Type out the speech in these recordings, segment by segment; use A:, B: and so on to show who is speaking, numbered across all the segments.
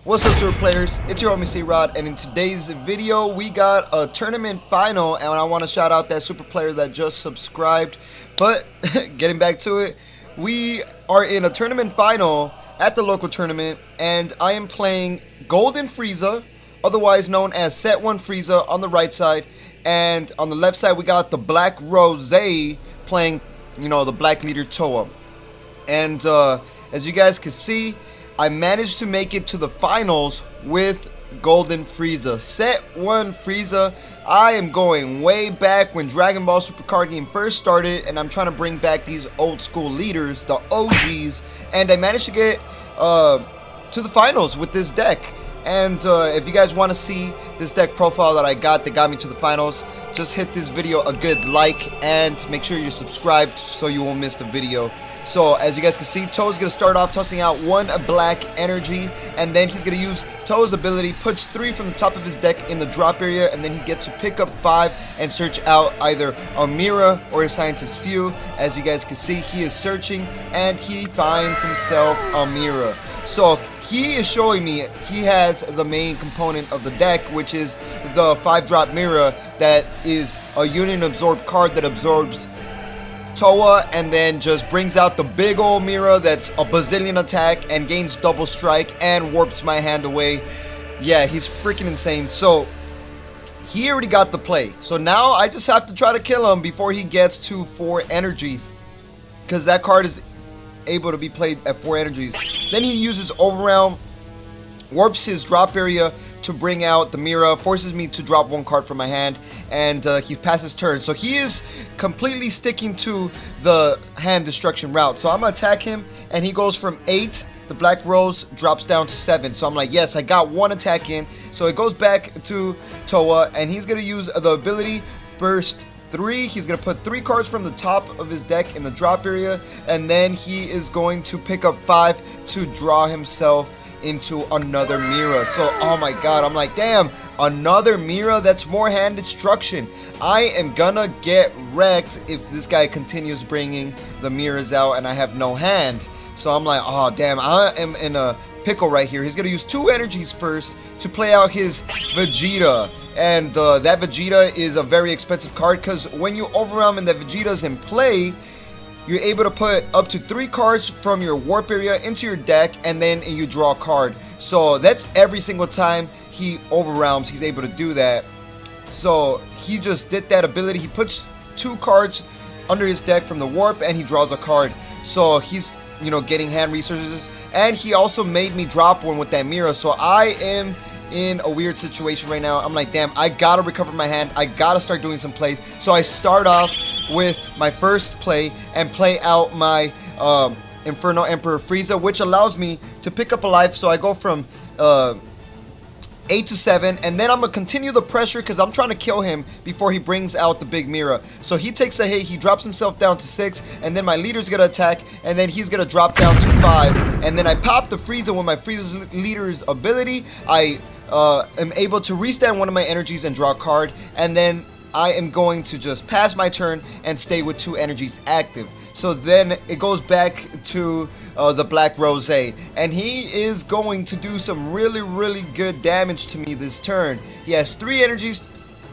A: What's up, super players? It's your homie C-Rod, and in today's video, we got a tournament final, and I want to shout out that super player that just subscribed. But getting back to it, we are in a tournament final at the local tournament, and I am playing Golden Frieza, otherwise known as Set 1 Frieza, on the right side, and on the left side we got the Black Rose playing, the Black Leader Towa. And as you guys can see, I managed to make it to the finals with Golden Frieza. Set 1 Frieza. I am going way back when Dragon Ball Super Card Game first started, and I'm trying to bring back these old school leaders, the OGs, and I managed to get to the finals with this deck. And if you guys want to see this deck profile that I got that got me to the finals, just hit this video a good like and make sure you're subscribed so you won't miss the video. So as you guys can see, Towa's going to start off tossing out one black energy, and then he's going to use Towa's ability, puts 3 from the top of his deck in the drop area, and then he gets to pick up 5 and search out either a Mira or a Scientist Few. As you guys can see, he is searching and he finds himself a Mira. So he is showing me he has the main component of the deck, which is the 5-drop Mira that is a Union Absorb card that absorbs Towa and then just brings out the big old Mira that's a bazillion attack and gains double strike and warps my hand away. Yeah, he's freaking insane. So he already got the play. So now I just have to try to kill him before he gets to 4 energies, because that card is able to be played at 4 energies. Then he uses Overwhelm, warps his drop area to bring out the Mira, forces me to drop 1 card from my hand, and he passes turn. So he is completely sticking to the hand destruction route. So I'm gonna attack him, and he goes from 8, the Black Rose drops down to 7. So I'm like, yes, I got 1 attack in. So it goes back to Towa, and he's gonna use the ability Burst 3. He's gonna put 3 cards from the top of his deck in the drop area, and then he is going to pick up 5 to draw himself into another Mira. So oh my god, I'm like, damn, another Mira? That's more hand destruction. I am gonna get wrecked if this guy continues bringing the Miras out and I have no hand. So I'm like, oh damn, I am in a pickle right here. He's gonna use 2 energies first to play out his Vegeta, and that Vegeta is a very expensive card, because when you overwhelm and that Vegeta's in play, you're able to put up to 3 cards from your warp area into your deck, and then you draw a card. So that's every single time he overwhelms, he's able to do that. So he just did that ability. He puts 2 cards under his deck from the warp, and he draws a card. So he's, getting hand resources. And he also made me drop 1 with that Mira. So I am in a weird situation right now. I'm like, damn, I gotta recover my hand. I gotta start doing some plays. So I start off with my first play and play out my Inferno Emperor Frieza, which allows me to pick up a life. So I go from 8 to 7, and then I'm gonna continue the pressure because I'm trying to kill him before he brings out the big Mira. So he takes a hit, he drops himself down to 6, and then my leader's gonna attack, and then he's gonna drop down to 5, and then I pop the Frieza with my Frieza's leader's ability. I am able to restand 1 of my energies and draw a card, and then I am going to just pass my turn and stay with 2 energies active. So then it goes back to the Black Rose, and he is going to do some really good damage to me this turn. He has 3 energies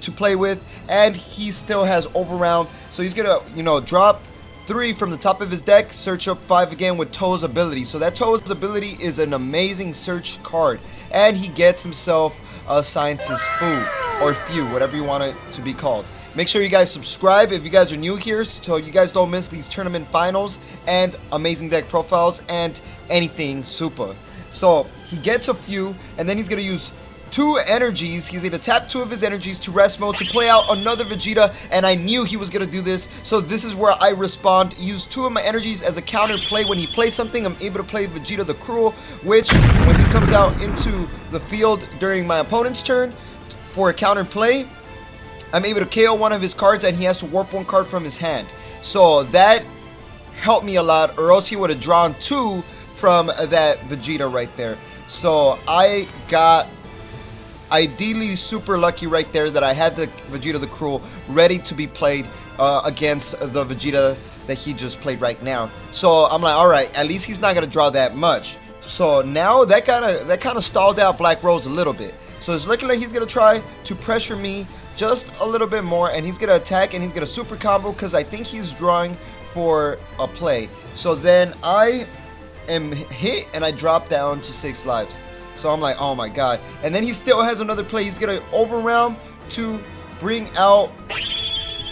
A: to play with, and he still has Overwhelm. So he's gonna, drop 3 from the top of his deck, search up 5 again with Towa's ability. So that Towa's ability is an amazing search card, and he gets himself a Scientist Few, whatever you want it to be called. Make sure you guys subscribe if you guys are new here, so you guys don't miss these tournament finals and amazing deck profiles and anything Supah. So he gets a few, and then he's gonna use 2 energies. He's gonna tap 2 of his energies to rest mode to play out another Vegeta, and I knew he was gonna do this. So this is where I respond. Use 2 of my energies as a counter play. When he plays something, I'm able to play Vegeta the Cruel, which when he comes out into the field during my opponent's turn for a counter play, I'm able to KO 1 of his cards, and he has to warp 1 card from his hand. So that helped me a lot, or else he would have drawn 2 from that Vegeta right there. So I got ideally super lucky right there that I had the Vegeta the Cruel ready to be played against the Vegeta that he just played right now. So I'm like, alright, at least he's not going to draw that much. So now that kind of stalled out Black Rose a little bit. So it's looking like he's gonna try to pressure me just a little bit more, and he's gonna attack and he's gonna super combo because I think he's drawing for a play. So then I am hit and I drop down to 6 lives. So I'm like, oh my god. And then he still has another play. He's gonna overwhelm to bring out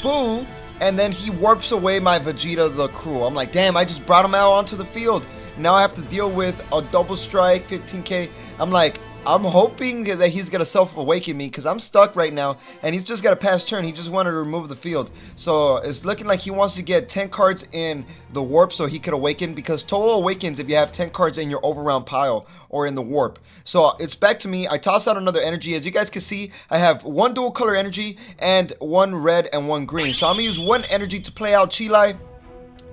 A: Fu, and then he warps away my Vegeta the Cruel. I'm like, damn, I just brought him out onto the field. Now I have to deal with a double strike, 15k. I'm like, I'm hoping that he's gonna self-awaken me because I'm stuck right now, and he's just got a pass turn. He just wanted to remove the field. So it's looking like he wants to get 10 cards in the warp so he could awaken, because Towa awakens if you have 10 cards in your overround pile or in the warp. So it's back to me. I toss out another energy. As you guys can see, I have 1 dual color energy and 1 red and 1 green. So I'm gonna use 1 energy to play out Chilai.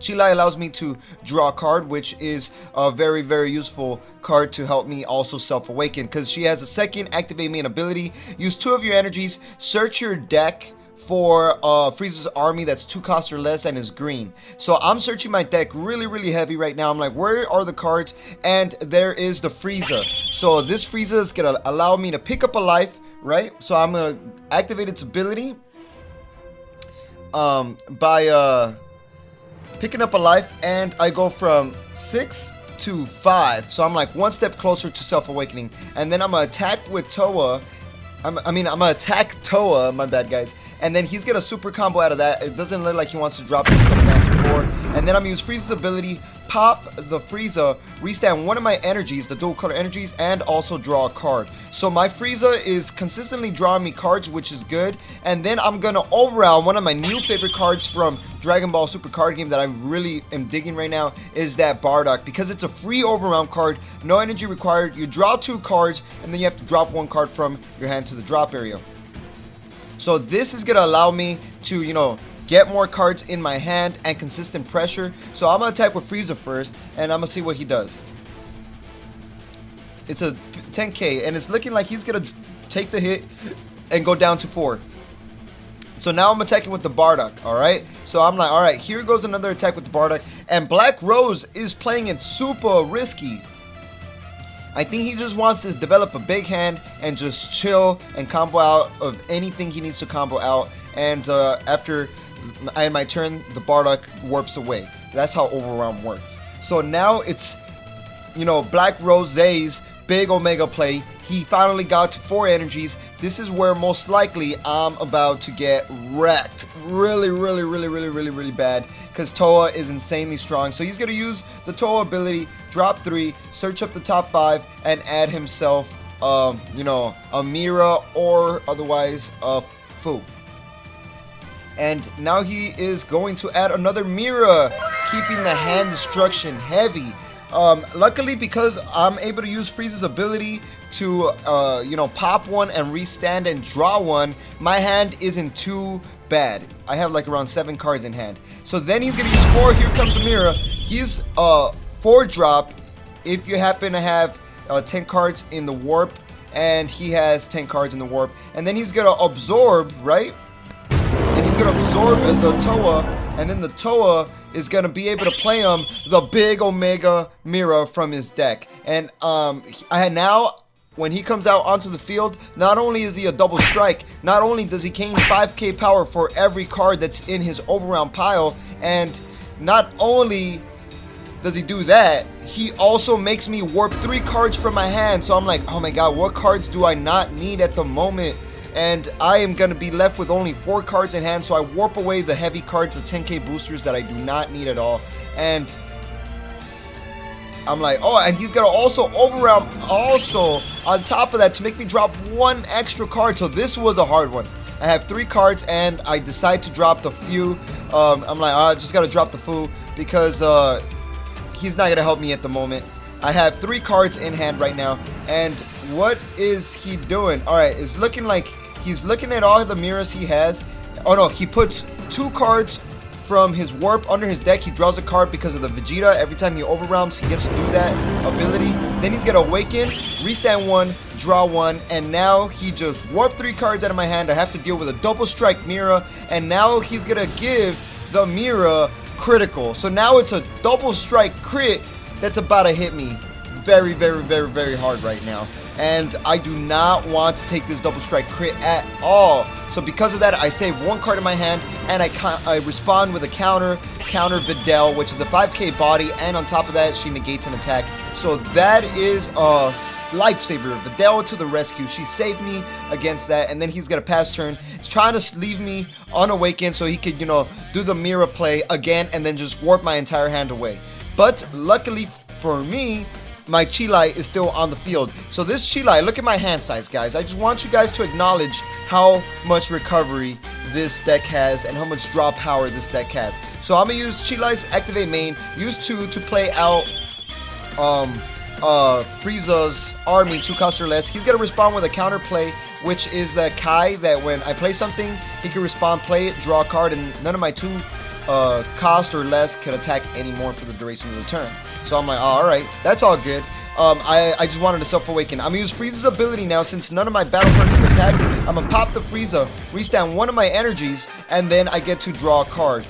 A: Chilai allows me to draw a card, which is a very, very useful card to help me also self-awaken, because she has a second activate main ability. Use 2 of your energies, search your deck for Frieza's army that's 2 cost or less and is green. So I'm searching my deck really, really heavy right now. I'm like, where are the cards? And there is the Frieza. So this Frieza is gonna allow me to pick up a life, right? So I'm gonna activate its ability by picking up a life, and I go from 6 to 5. So I'm like 1 step closer to self-awakening. And then I'm gonna attack with Towa. I'm gonna attack Towa, my bad guys. And then he's gonna super combo out of that. It doesn't look like he wants to drop himself down to 4. And then I'm gonna use Frieza's ability, pop the Frieza, restand 1 of my energies, the dual color energies, and also draw a card. So my Frieza is consistently drawing me cards, which is good. And then I'm gonna overround one of my new favorite cards from Dragon Ball Super card game that I really am digging right now, is that Bardock, because it's a free overround card, no energy required. You draw 2 cards, and then you have to drop 1 card from your hand to the drop area. So this is gonna allow me to, you know, get more cards in my hand and consistent pressure. So I'm gonna attack with Frieza first, and I'm gonna see what he does. It's a 10k, and it's looking like he's gonna take the hit and go down to 4. So now I'm attacking with the Bardock, alright? So I'm like, alright, here goes another attack with the Bardock. And Black Rose is playing it super risky. I think he just wants to develop a big hand and just chill and combo out of anything he needs to combo out. And after I had my turn, the Bardock warps away. That's how Overwhelm works. So now it's, you know, Black Rose's big Omega play. He finally got to 4 energies. This is where most likely I'm about to get wrecked. Really bad. Because Towa is insanely strong. So he's going to use the Towa ability, drop 3, search up the top 5, and add himself, you know, a Mira or otherwise a Fu. And now he is going to add another Mira, keeping the hand destruction heavy. Luckily, because I'm able to use Frieza's ability to, you know, pop 1 and restand and draw 1, my hand isn't too bad. I have like around 7 cards in hand. So then he's going to use 4. Here comes the Mira. He's 4 drop if you happen to have 10 cards in the warp, and he has 10 cards in the warp. And then he's going to absorb, right? And he's going to absorb the Towa, and then the Towa is going to be able to play him the big Omega Mira from his deck. And when he comes out onto the field, not only is he a double strike, not only does he gain 5k power for every card that's in his overround pile, and not only does he do that, he also makes me warp 3 cards from my hand. So I'm like, oh my god, what cards do I not need at the moment? And I am going to be left with only 4 cards in hand, so I warp away the heavy cards, the 10k boosters that I do not need at all. And I'm like, oh, and he's going to also overwhelm also on top of that to make me drop 1 extra card. So this was a hard one. I have 3 cards, and I decide to drop the Fu. I'm like, I just got to drop the Fu because he's not going to help me at the moment. I have 3 cards in hand right now, and what is he doing? Alright, it's looking like he's looking at all the Miras he has. Oh no, he puts 2 cards from his warp under his deck. He draws a card because of the Vegeta. Every time he overwhelms, he gets to do that ability. Then he's gonna awaken, restand 1, draw 1, and now he just warped 3 cards out of my hand. I have to deal with a double strike Mira, and now he's gonna give the Mira critical. So now it's a double strike crit that's about to hit me very, very, very, very hard right now. And I do not want to take this double strike crit at all. So because of that, I save one card in my hand, and I respond with a counter Videl, which is a 5k body, and on top of that, she negates an attack. So that is a lifesaver. Videl to the rescue. She saved me against that, and then he's gonna pass turn. He's trying to leave me unawakened so he could, you know, do the mirror play again and then just warp my entire hand away. But luckily for me, my Chilai is still on the field. So this Chilai, look at my hand size, guys. I just want you guys to acknowledge how much recovery this deck has and how much draw power this deck has. So I'm gonna use Chilai's activate main, use 2 to play out Frieza's army 2 cost or less. He's gonna respond with a counter play, which is the Kai that when I play something, he can respond, play it, draw a card, and none of my 2 cost or less can attack anymore for the duration of the turn. So I'm like, oh, alright, that's all good. I just wanted to self-awaken. I'm gonna use Frieza's ability now. Since none of my battle cards can attack, I'm gonna pop the Frieza, restand one of my energies, and then I get to draw a card.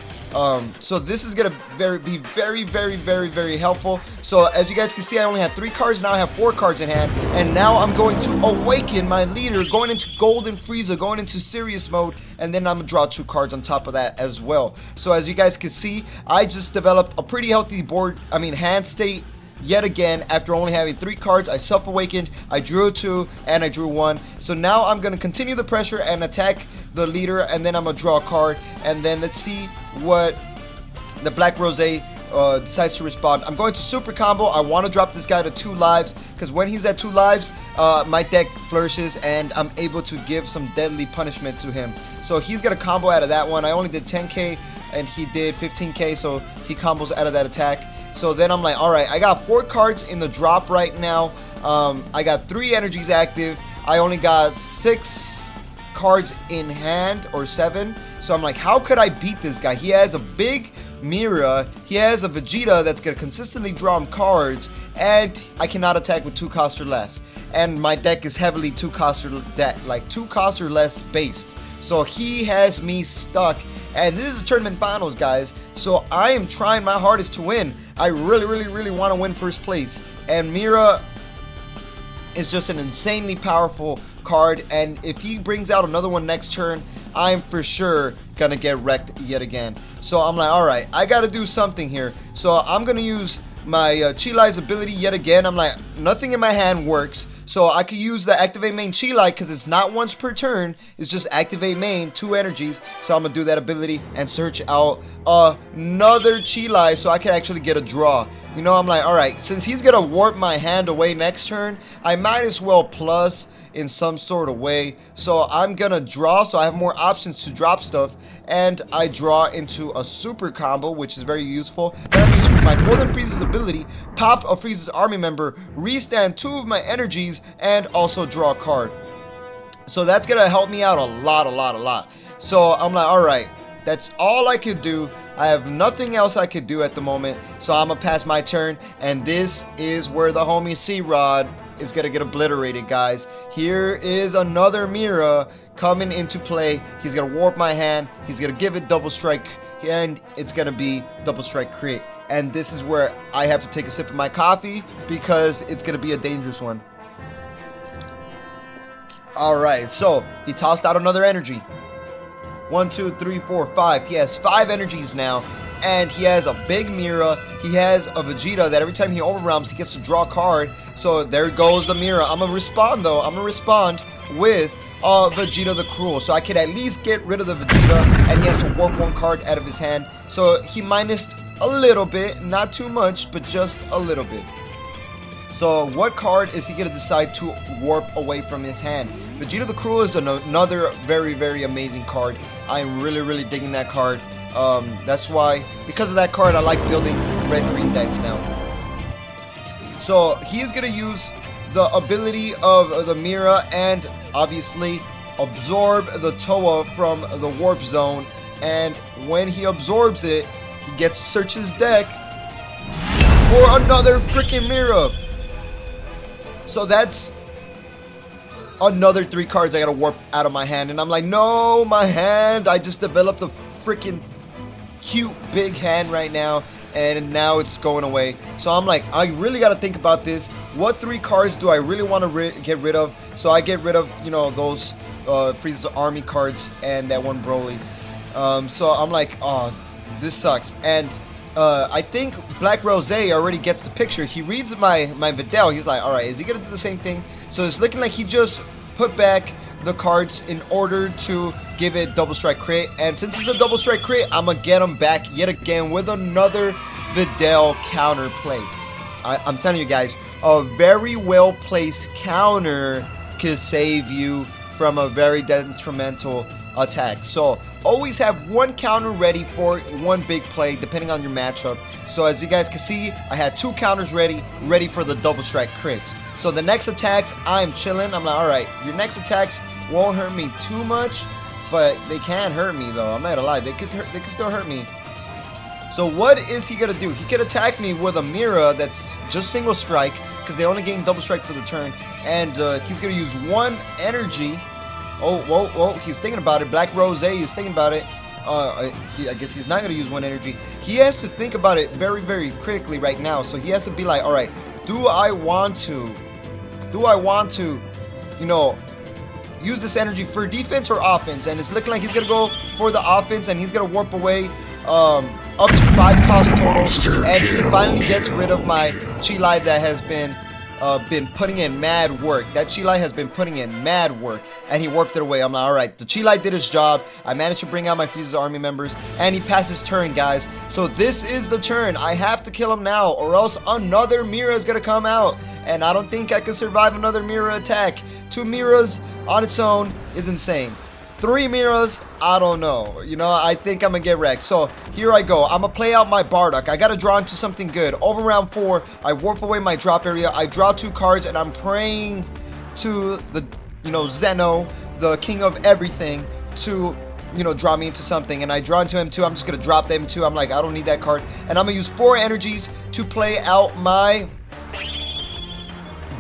A: So this is gonna be very, very, very, very helpful. So as you guys can see, I only had 3 cards, now I have 4 cards in hand, and now I'm going to awaken my leader, going into Golden Frieza, going into serious mode, and then I'm gonna draw 2 cards on top of that as well. So as you guys can see, I just developed a pretty healthy hand state. Yet again, after only having 3 cards, I self-awakened, I drew 2, and I drew 1. So now I'm going to continue the pressure and attack the leader, and then I'm going to draw a card, and then let's see what the Black Rose decides to respond. I'm going to super combo. I want to drop this guy to 2 lives, because when he's at 2 lives, my deck flourishes, and I'm able to give some deadly punishment to him. So he's going to combo out of that one. I only did 10k, and he did 15k, so he combos out of that attack. So then I'm like, alright, I got 4 cards in the drop right now. I got 3 energies active. I only got 6 cards in hand, or 7. So I'm like, how could I beat this guy? He has a big Mira. He has a Vegeta that's going to consistently draw him cards. And I cannot attack with 2 cost or less. And my deck is heavily 2 cost or less based. So he has me stuck. And this is the tournament finals, guys. So I am trying my hardest to win. I really, really, really want to win first place. And Mira is just an insanely powerful card. And if he brings out another one next turn, I'm for sure gonna get wrecked yet again. So I'm like, alright, I gotta do something here. So I'm gonna use my Chilai's ability yet again. I'm like, nothing in my hand works. So I could use the activate main Chilai because it's not once per turn. It's just activate main, 2 energies. So I'm going to do that ability and search out another Chilai so I can actually get a draw. You know, I'm like, alright, since he's going to warp my hand away next turn, I might as well plus in some sort of way. So I'm going to draw so I have more options to drop stuff. And I draw into a super combo, which is very useful. Then I'm using my Golden Frieza's ability, pop a Frieza's army member, restand 2 of my energies, and also draw a card. So that's gonna help me out a lot. So I'm like, alright, that's all I could do. I have nothing else I could do at the moment. So I'm gonna pass my turn, and this is where the homie C-Rod is gonna get obliterated, guys. Here is another Mira coming into play. He's gonna warp my hand, he's gonna give it double strike, and it's gonna be double strike crit. And this is where I have to take a sip of my coffee because it's gonna be a dangerous one. Alright, so he tossed out another energy. 1, 2, 3, 4, 5. He has 5 energies now. And he has a big Mira. He has a Vegeta that every time he overwhelms, he gets to draw a card. So there goes the Mira. I'm gonna respond though. I'm gonna respond with Vegeta the Cruel. So I can at least get rid of the Vegeta, and he has to warp 1 card out of his hand. So he minused a little bit, not too much, but just a little bit. So what card is he gonna decide to warp away from his hand? Vegeta the Cruel is another very, very amazing card. I'm really, really digging that card. That's why, because of that card, I like building red-green decks now. So he is going to use the ability of the Mira and obviously absorb the Towa from the warp zone. And when he absorbs it, he gets to search his deck for another freaking Mira. So that's another 3 cards I gotta warp out of my hand. And I'm like, no, my hand. I just developed a freaking cute big hand right now. and now it's going away. So I'm like, I really got to think about this. What 3 cards do I really want to get rid of? So I get rid of, you know, those Frieza's army cards and that one Broly. So I'm like, oh, this sucks. And I think Black Rose already gets the picture. He reads my Videl. He's like, all right, is he gonna do the same thing? So it's looking like he just put back the cards in order to give it double strike crit. And since it's a double strike crit, I'm gonna get him back yet again with another Videl counter play. I'm telling you guys, a very well placed counter can save you from a very detrimental attack. So always have one counter ready for one big play depending on your matchup. So as you guys can see, I had 2 counters ready for the double strike crits. So the next attacks, I'm chilling. I'm like, all right, your next attacks won't hurt me too much, but they can hurt me though. I'm not gonna lie, they could still hurt me. So what is he gonna do? He could attack me with a Mira that's just single strike, because they only gain double strike for the turn, and he's gonna use 1 energy. Oh, whoa, he's thinking about it. Black Rose is thinking about it. I guess he's not gonna use 1 energy. He has to think about it very, very critically right now. So he has to be like, all right, do I want to, you know, use this energy for defense or offense? And it's looking like he's gonna go for the offense, and he's gonna warp away up to 5 cost total, and he finally gets rid of my Chilai that has been putting in mad work. That Chilai has been putting in mad work, and he warped it away. I'm like, all right, the Chilai did his job. I managed to bring out my Frieza's army members, and he passed his turn, guys. So this is the turn. I have to kill him now, or else another Mira is gonna come out, and I don't think I can survive another Mira attack. 2 Miras on its own is insane. 3 Miras, I don't know. You know, I think I'm gonna get wrecked. So here I go. I'm gonna play out my Bardock. I gotta draw into something good. Over round 4, I warp away my drop area. I draw 2 cards, and I'm praying to the, you know, Zeno, the king of everything, to, you know, draw me into something. And I draw into M2. I'm just gonna drop the M2. I'm like, I don't need that card. And I'm gonna use 4 energies to play out my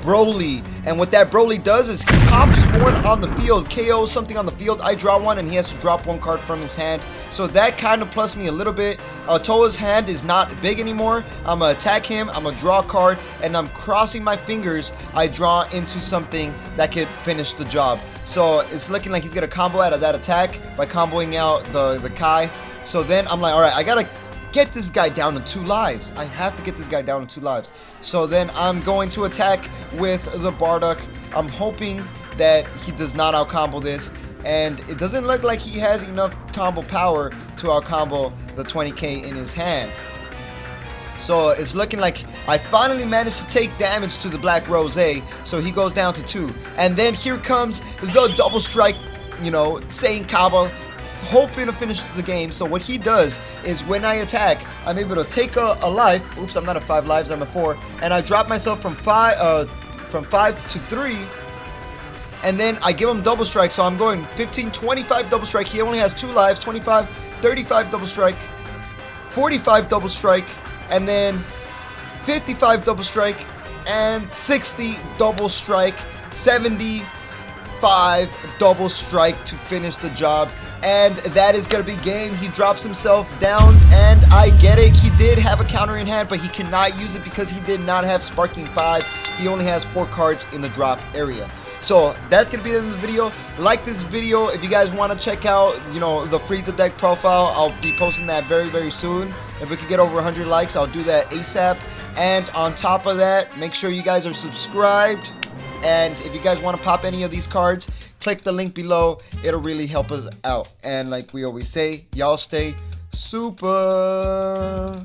A: Broly. And what that Broly does is he pops 1 on the field, KO something on the field. I draw 1, and he has to drop 1 card from his hand. So that kind of plus me a little bit. Towa's hand is not big anymore. I'm gonna attack him, I'm gonna draw a card, and I'm crossing my fingers I draw into something that could finish the job. So it's looking like he's gonna combo out of that attack by comboing out the Kai. So then I'm like, all right, I gotta get this guy down to 2 lives. I have to get this guy down to 2 lives. So then I'm going to attack with the Bardock. I'm hoping that he does not out-combo this, and it doesn't look like he has enough combo power to out-combo the 20k in his hand. So it's looking like I finally managed to take damage to the Black Rose, so he goes down to 2. And then here comes the double strike, you know, Saiyan Kaba, hoping to finish the game. So what he does is when I attack, I'm able to take a life. Oops, I'm not at 5 lives, I'm at 4, and I drop myself from 5 to 3, and then I give him double strike. So I'm going 15, 25 double strike. He only has 2 lives. 25, 35 double strike, 45 double strike, and then 55 double strike, and 60 double strike, 75 double strike to finish the job. And that is going to be game. He drops himself down, and I get it. He did have a counter in hand, but he cannot use it because he did not have Sparking 5. He only has 4 cards in the drop area. So that's going to be the end of the video. Like this video. If you guys want to check out, you know, the Frieza deck profile, I'll be posting that very, very soon. If we could get over 100 likes, I'll do that ASAP. And on top of that, make sure you guys are subscribed. And if you guys want to pop any of these cards, click the link below. It'll really help us out. And like we always say, y'all stay super.